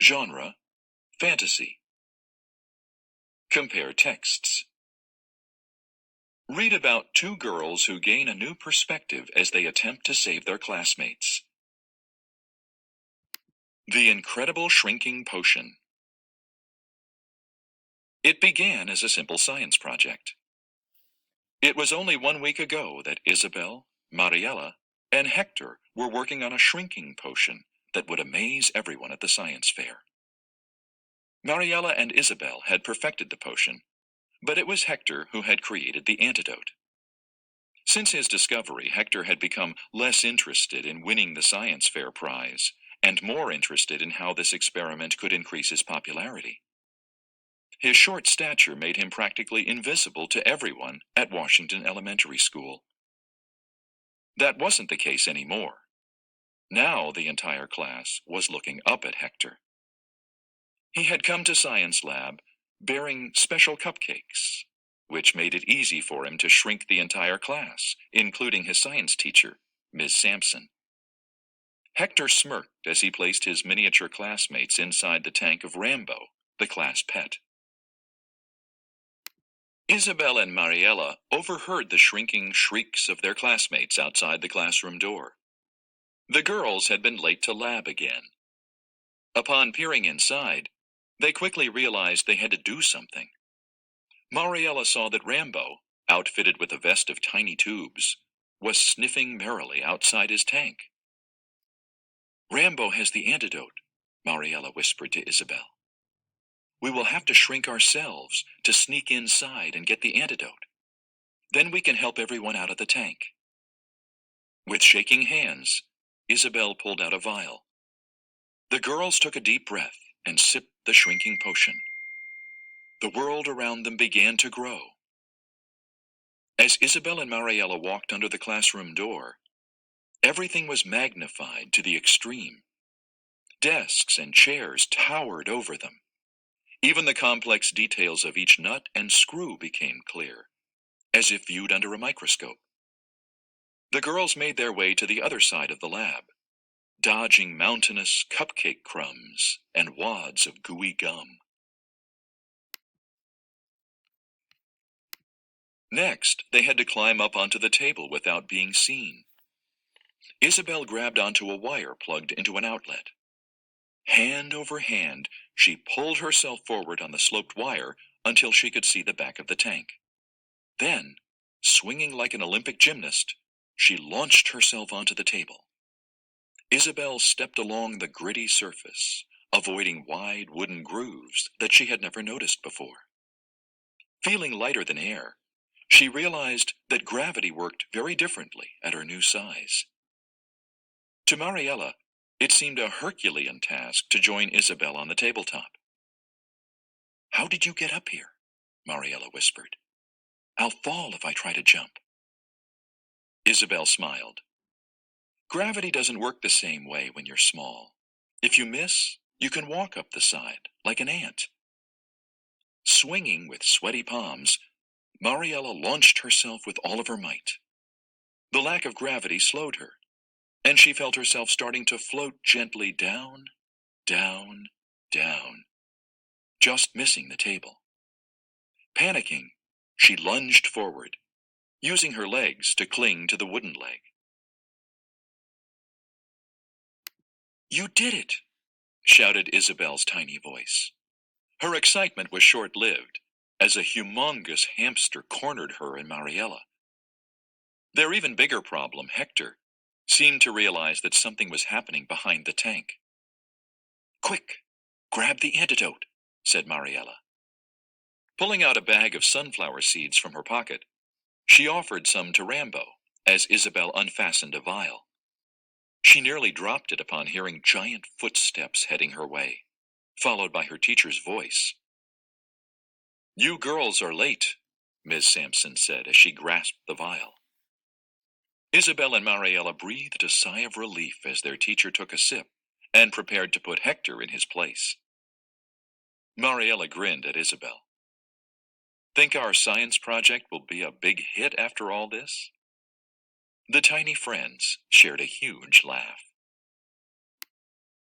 Genre, fantasy. Compare texts. Read about two girls who gain a new perspective as they attempt to save their classmates. The Incredible Shrinking Potion. It began as a simple science project. It was only 1 week ago that Isabel, Mariella, and Hector were working on a shrinking potion that would amaze everyone at the science fair. Mariella and Isabel had perfected the potion, but it was Hector who had created the antidote. Since his discovery, Hector had become less interested in winning the science fair prize and more interested in how this experiment could increase his popularity. His short stature made him practically invisible to everyone at Washington Elementary School. That wasn't the case anymore. Now the entire class was looking up at Hector. He had come to Science Lab bearing special cupcakes, which made it easy for him to shrink the entire class, including his science teacher, Ms. Sampson. Hector smirked as he placed his miniature classmates inside the tank of Rambo, the class pet. Isabel and Mariella overheard the shrinking shrieks of their classmates outside the classroom door. The girls had been late to lab again. Upon peering inside, they quickly realized they had to do something. Mariella saw that Rambo, outfitted with a vest of tiny tubes, was sniffing merrily outside his tank. "Rambo has the antidote," Mariella whispered to Isabel. "We will have to shrink ourselves to sneak inside and get the antidote. Then we can help everyone out of the tank." With shaking hands, Isabel pulled out a vial. The girls took a deep breath and sipped the shrinking potion. The world around them began to grow. As Isabel and Mariella walked under the classroom door, everything was magnified to the extreme. Desks and chairs towered over them. Even the complex details of each nut and screw became clear, as if viewed under a microscope. The girls made their way to the other side of the lab, dodging mountainous cupcake crumbs and wads of gooey gum. Next, they had to climb up onto the table without being seen. Isabel grabbed onto a wire plugged into an outlet. Hand over hand, she pulled herself forward on the sloped wire until she could see the back of the tank. Then, swinging like an Olympic gymnast, she launched herself onto the table. Isabel stepped along the gritty surface, avoiding wide wooden grooves that she had never noticed before. Feeling lighter than air, she realized that gravity worked very differently at her new size. To Mariella, it seemed a Herculean task to join Isabel on the tabletop. "How did you get up here?" Mariella whispered. "I'll fall if I try to jump." Isabel smiled. "Gravity doesn't work the same way when you're small. If you miss, you can walk up the side like an ant." Swinging with sweaty palms, Mariella launched herself with all of her might. The lack of gravity slowed her, and she felt herself starting to float gently down, down, down, just missing the table. Panicking, she lunged forward, using her legs to cling to the wooden leg. "You did it!" shouted Isabel's tiny voice. Her excitement was short-lived, as a humongous hamster cornered her and Mariella. Their even bigger problem, Hector, seemed to realize that something was happening behind the tank. "Quick, grab the antidote," said Mariella. Pulling out a bag of sunflower seeds from her pocket, she offered some to Rambo as Isabel unfastened a vial. She nearly dropped it upon hearing giant footsteps heading her way, followed by her teacher's voice. "You girls are late," Ms. Sampson said as she grasped the vial. Isabel and Mariella breathed a sigh of relief as their teacher took a sip and prepared to put Hector in his place. Mariella grinned at Isabel. "Think our science project will be a big hit after all this?" The tiny friends shared a huge laugh.